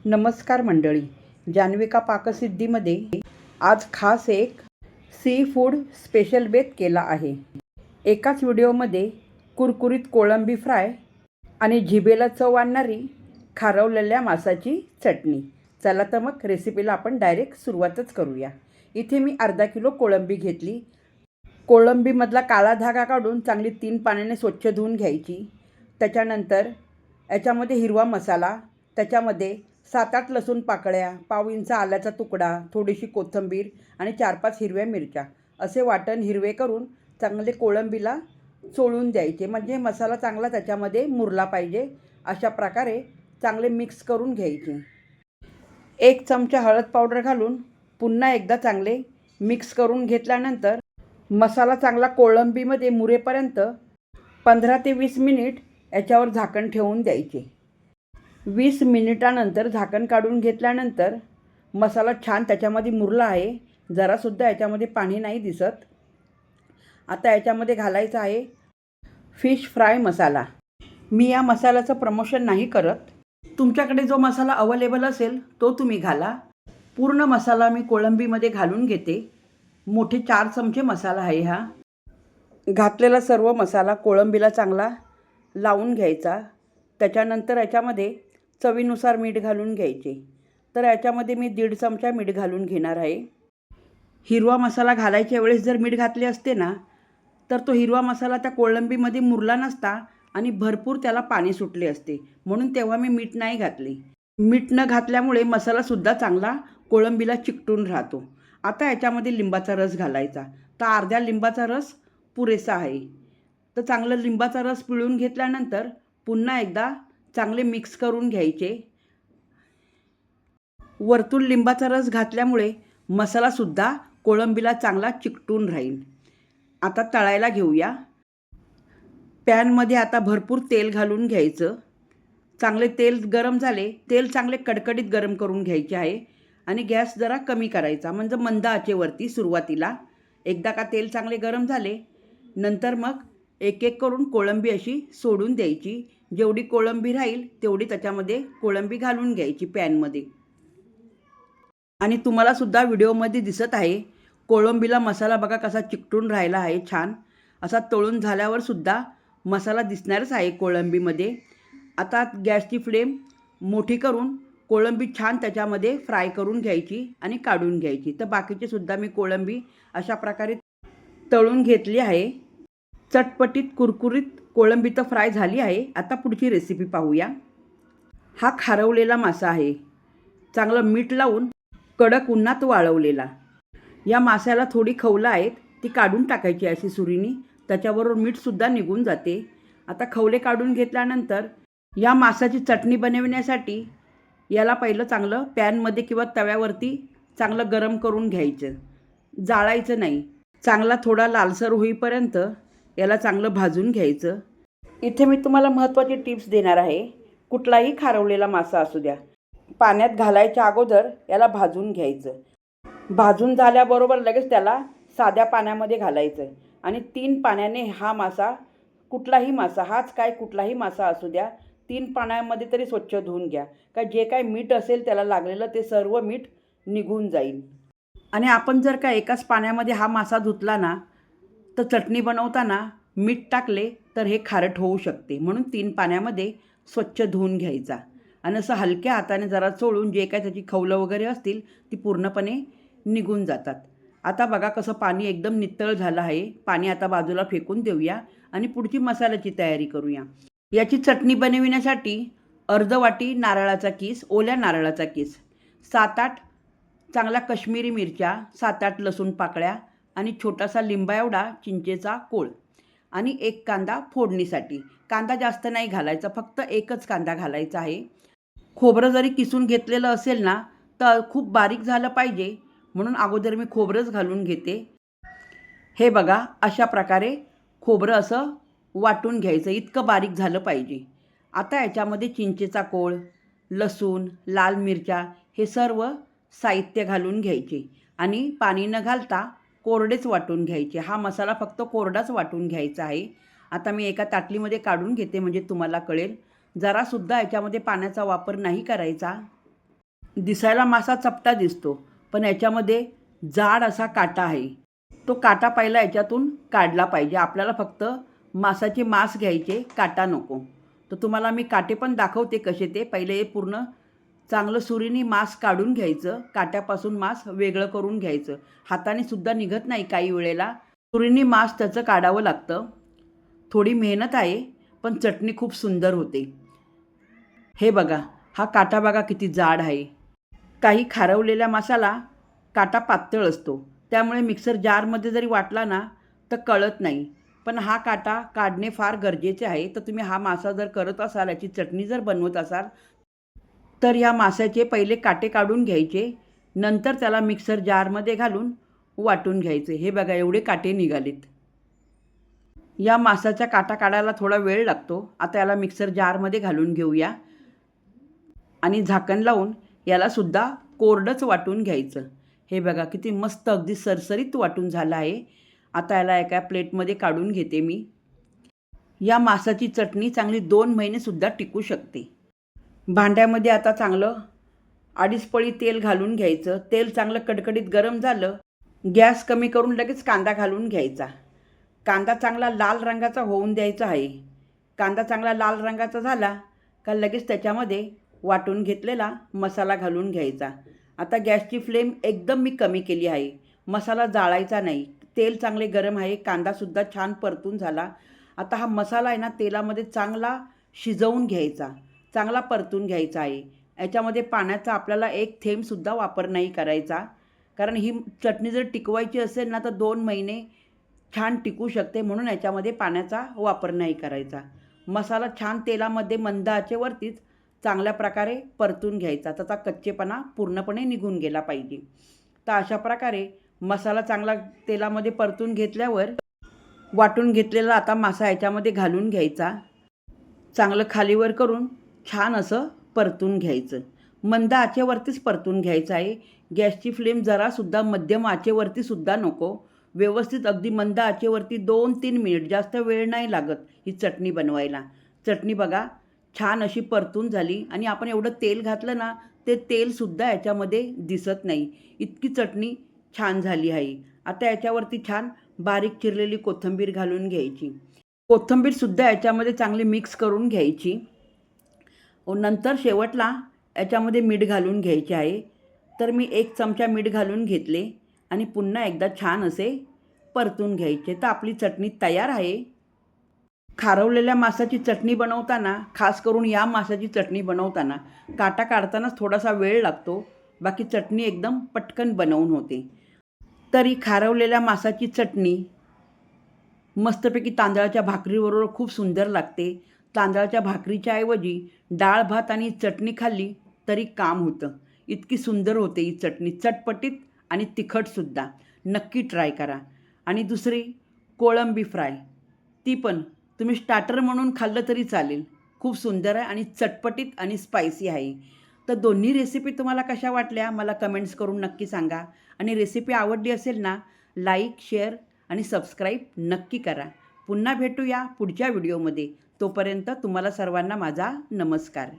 नमस्कार मंडळी, जान्हविका पाकसिद्धीमध्ये आज खास एक सी फूड स्पेशल बेत केला आहे. एकाच व्हिडिओमध्ये कुरकुरीत कोळंबी फ्राय आणि जिभेला चव आणणारी खारवलेल्या मासाची चटणी. चला तर मग रेसिपीला आपण डायरेक्ट सुरुवातच करूया. इथे मी अर्धा किलो कोळंबी घेतली. कोळंबीमधला काळा धागा काढून चांगली 3 पाण्याने स्वच्छ धुवून घ्यायची. त्याच्यानंतर याच्यामध्ये हिरवा मसाला, त्याच्यामध्ये 7-8 लसूण पाकळ्या, पाव इंच आल्याचा तुकडा, थोडीशी कोथिंबीर आणि 4-5 हिरव्या मिरच्या असे वाटण हिरवे करून चांगले कोळंबीला चोळून द्यायचे. म्हणजे मसाला चांगला त्याच्यामध्ये मुरला पाहिजे. अशा प्रकारे चांगले मिक्स करून घ्यायचे. 1 चमचा हळद पावडर घालून पुन्हा एकदा चांगले मिक्स करून घेतल्यानंतर मसाला चांगला कोळंबीमध्ये मुरेपर्यंत 15 ते 20 मिनिट याच्यावर झाकण ठेवून द्यायचे. 20 मिनिटानंतर झाकण काढून घेतल्यानंतर मसाला छान त्याच्यामध्ये मुरला आहे. जरासुद्धा याच्यामध्ये पाणी नाही दिसत. आता याच्यामध्ये घालायचा आहे फिश फ्राय मसाला. मी या मसाल्याचं प्रमोशन नाही करत. तुमच्याकडे जो मसाला अवेलेबल असेल तो तुम्ही घाला. पूर्ण मसाला मी कोळंबीमध्ये घालून घेते. मोठे 4 चमचे मसाला आहे हा. घातलेला सर्व मसाला कोळंबीला चांगला लावून घ्यायचा. त्याच्यानंतर याच्यामध्ये चवीनुसार मीठ घालून घ्यायचे. तर याच्यामध्ये मी 1.5 चमचा मीठ घालून घेणार आहे. हिरवा मसाला घालायच्या वेळेस जर मीठ घातले असते ना, तर तो हिरवा मसाला त्या कोळंबीमध्ये मुरला नसता आणि भरपूर त्याला पाणी सुटले असते. म्हणून तेव्हा मी मीठ नाही घातले. मीठ न घातल्यामुळे मसालासुद्धा चांगला कोळंबीला चिकटून राहतो. आता याच्यामध्ये लिंबाचा रस घालायचा. तर अर्ध्या लिंबाचा रस पुरेसा आहे. तर चांगलं लिंबाचा रस पिळून घेतल्यानंतर पुन्हा एकदा चांगले मिक्स करून घ्यायचे. वरतून लिंबाचा रस घातल्यामुळे मसालासुद्धा कोळंबीला चांगला चिकटून राहील. आता तळायला घेऊया. पॅनमध्ये आता भरपूर तेल घालून घ्यायचं. चांगले तेल गरम झाले, तेल चांगले कडकडीत गरम करून घ्यायचे आहे आणि गॅस जरा कमी करायचा. म्हणजे मंद आचेवरती सुरुवातीला. एकदा का तेल चांगले गरम झाले, नंतर मग एक एक करून कोळंबी अशी सोडून द्यायची. जेवढी कोळंबी राहील तेवढी त्याच्यामध्ये कोळंबी घालून घ्यायची पॅनमध्ये. आणि तुम्हालासुद्धा व्हिडिओमध्ये दिसत आहे कोळंबीला मसाला बघा कसा चिकटून राहिला आहे छान. असा तळून झाल्यावर सुद्धा मसाला दिसणारच आहे कोळंबीमध्ये. आता गॅसची फ्लेम मोठी करून कोळंबी छान त्याच्यामध्ये फ्राय करून घ्यायची आणि काढून घ्यायची. तर बाकीचे सुद्धा मी कोळंबी अशा प्रकारे तळून घेतली आहे. चटपटीत कुरकुरीत कोळंबी तर फ्राय झाली आहे. आता पुढची रेसिपी पाहूया. हा खारवलेला मासा आहे. चांगलं मीठ लावून कडक उन्हात वाळवलेला. या माशाला थोडी खवलं आहेत, ती काढून टाकायची अशी सुरीने. त्याच्याबरोबर मीठसुद्धा निघून जाते. आता खवले काढून घेतल्यानंतर या माशाची चटणी बनवण्यासाठी याला पहिलं चांगलं पॅनमध्ये किंवा तव्यावरती चांगलं गरम करून घ्यायचं. जाळायचं नाही. चांगला थोडा लालसर होईपर्यंत याला चांगलं भाजून घ्यायचं. इथे मी तुम्हाला महत्त्वाची टिप्स देणार आहे. कुठलाही खारवलेला मासा असू द्या, पाण्यात घालायच्या अगोदर याला भाजून घ्यायचं. भाजून झाल्याबरोबर लगेच त्याला साध्या पाण्यामध्ये घालायचं आणि 3 पाण्याने हा मासा, कुठलाही मासा, हाच काय कुठलाही मासा असू द्या, 3 पाण्यामध्ये तरी स्वच्छ धुवून घ्या. का जे काय मीठ असेल त्याला लागलेलं ते सर्व मीठ निघून जाईल. आणि आपण जर का एकाच पाण्यामध्ये हा मासा धुतला ना, तर चटणी बनवताना मीठ टाकले तर हे खारट होऊ शकते. म्हणून 3 पाण्यामध्ये स्वच्छ धुवून घ्यायचा आणि असं हलक्या हाताने जरा चोळून जे काय त्याची खवलं वगैरे असतील ती पूर्णपणे निघून जातात. आता बघा कसं पाणी एकदम नितळ झालं आहे. पाणी आता बाजूला फेकून देऊया आणि पुढची मसाल्याची तयारी करूया. याची चटणी बनविण्यासाठी अर्ध वाटी नारळाचा किस, ओल्या नारळाचा किस, 7-8 चांगल्या काश्मीरी मिरच्या, 7-8 लसूण पाकळ्या आणि छोटासा लिंबा एवढा चिंचेचा कोळ आणि 1 कांदा फोडणीसाठी. कांदा जास्त नाही घालायचा, फक्त एकच कांदा घालायचा आहे. खोबरं जरी किसून घेतलेलं असेल ना, तर खूप बारीक झालं पाहिजे म्हणून अगोदर मी खोबरंच घालून घेते. हे बघा अशा प्रकारे खोबरं असं वाटून घ्यायचं, इतकं बारीक झालं पाहिजे. आता याच्यामध्ये चिंचेचा कोळ, लसूण, लाल मिरच्या हे सर्व साहित्य घालून घ्यायचे आणि पाणी न घालता कोरडेच वाटून घ्यायचे. हा मसाला फक्त कोरडाच वाटून घ्यायचा आहे. आता मी एका ताटलीमध्ये काढून घेते म्हणजे तुम्हाला कळेल. जरासुद्धा याच्यामध्ये पाण्याचा वापर नाही करायचा. दिसायला मासा चपटा दिसतो, पण याच्यामध्ये जाड असा काटा आहे. तो काटा पहिला याच्यातून काढला पाहिजे. आपल्याला फक्त मासाचे मांस घ्यायचे, काटा नको. तर तुम्हाला मी काटे पण दाखवते कसे ते. पहिले हे पूर्ण चांगलं सुरीने मांस काढून घ्यायचं, काट्यापासून मांस वेगळं करून घ्यायचं. हाताने सुद्धा निघत नाही काही वेळेला. सुरीने मांस त्याचं काढावं लागतं. थोडी मेहनत आहे, पण चटणी खूप सुंदर होते. हे बघा, हा काटा बघा किती जाड आहे. काही खारवलेल्या मासाला काटा पातळ असतो, त्यामुळे मिक्सर जारमध्ये जरी वाटला ना तर कळत नाही. पण हा काटा काढणे फार गरजेचे आहे. तर तुम्ही हा मासा जर करत असाल, याची चटणी जर बनवत असाल, तर या माशाचे पहिले काटे काढून घ्यायचे, नंतर त्याला मिक्सर जारमध्ये घालून वाटून घ्यायचे. हे बघा एवढे काटे निघालेत. या माशाचा काटा काढायला थोडा वेळ लागतो. आता याला मिक्सर जारमध्ये घालून घेऊया आणि झाकण लावून याला सुद्धा कोरडंच वाटून घ्यायचं. हे बघा किती मस्त अगदी सरसरीत वाटून झालं आहे. आता याला एका प्लेटमध्ये काढून घेते मी. या माशाची चटणी चांगली 2 महिनेसुद्धा टिकू शकते. भांड्यामध्ये आता चांगलं 2.5 पळी तेल घालून घ्यायचं. तेल चांगलं कडकडीत गरम झालं, गॅस कमी करून लगेच कांदा घालून घ्यायचा. कांदा चांगला लाल रंगाचा होऊन द्यायचा आहे. कांदा चांगला लाल रंगाचा झाला का लगेच त्याच्यामध्ये वाटून घेतलेला मसाला घालून घ्यायचा. आता गॅसची फ्लेम एकदम मी कमी केली आहे. मसाला जाळायचा नाही. तेल चांगले गरम आहे, कांदासुद्धा छान परतून झाला. आता हा मसाला आहे ना तेलामध्ये चांगला शिजवून घ्यायचा, चांगला परतून घ्यायचा आहे. याच्यामध्ये पाण्याचा आपल्याला एक थेंबसुद्धा वापर नाही करायचा, कारण ही चटणी जर टिकवायची असेल ना तर 2 महिने छान टिकू शकते. म्हणून याच्यामध्ये पाण्याचा वापर नाही करायचा. मसाला छान तेलामध्ये मंद आचेवरतीच चांगल्या प्रकारे परतून घ्यायचा. त्याचा कच्चेपणा पूर्णपणे निघून गेला पाहिजे. तर अशा प्रकारे मसाला चांगला तेलामध्ये परतून घेतल्यावर वाटून घेतलेला आता मासा याच्यामध्ये घालून घ्यायचा. चांगलं खालीवर करून छान असं परतून घ्यायचं. मंद आचेवरतीच परतून घ्यायचं आहे. गॅसची फ्लेम जरासुद्धा मध्यम आचेवरतीसुद्धा नको. व्यवस्थित अगदी मंद आचेवरती 2-3 मिनिट, जास्त वेळ नाही लागत ही चटणी बनवायला. चटणी बघा छान अशी परतून झाली आणि आपण एवढं तेल घातलं ना ते तेलसुद्धा याच्यामध्ये दिसत नाही. इतकी चटणी छान झाली आहे. आता याच्यावरती छान बारीक चिरलेली कोथिंबीर घालून घ्यायची. कोथिंबीरसुद्धा याच्यामध्ये चांगली मिक्स करून घ्यायची. नंतर शेवटला याच्यामध्ये मीठ घालून घ्यायचे आहे. तर मी 1 चमचा मीठ घालून घेतले आणि पुन्हा एकदा छान असे परतून घ्यायचे. तर आपली चटणी तयार आहे. खारवलेल्या माशाची चटणी बनवताना, खास करून या माशाची चटणी बनवताना काटा काढतानाच थोडासा वेळ लागतो. बाकी चटणी एकदम पटकन बनवून होते. तर ही खारवलेल्या माशाची चटणी मस्तपैकी तांदळाच्या भाकरीबरोबर खूप सुंदर लागते. तांदळाच्या भाकरीच्या ऐवजी डाळ भात आणि चटणी खाल्ली तरी काम होतं. इतकी सुंदर होते ही चटणी, चटपटीत आणि तिखटसुद्धा. नक्की ट्राय करा. आणि दुसरी कोळंबी फ्राय, ती पण तुम्ही स्टार्टर म्हणून खाल्लं तरी चालेल. खूप सुंदर आहे आणि चटपटीत आणि स्पायसी आहे. तर दोन्ही रेसिपी तुम्हाला कशा वाटल्या मला कमेंट्स करून नक्की सांगा. आणि रेसिपी आवडली असेल ना, लाईक, शेअर आणि सबस्क्राईब नक्की करा. पुन्हा भेटूया पुढच्या व्हिडिओमध्ये. तोपर्यंत तुम्हाला सर्वांना माझा नमस्कार.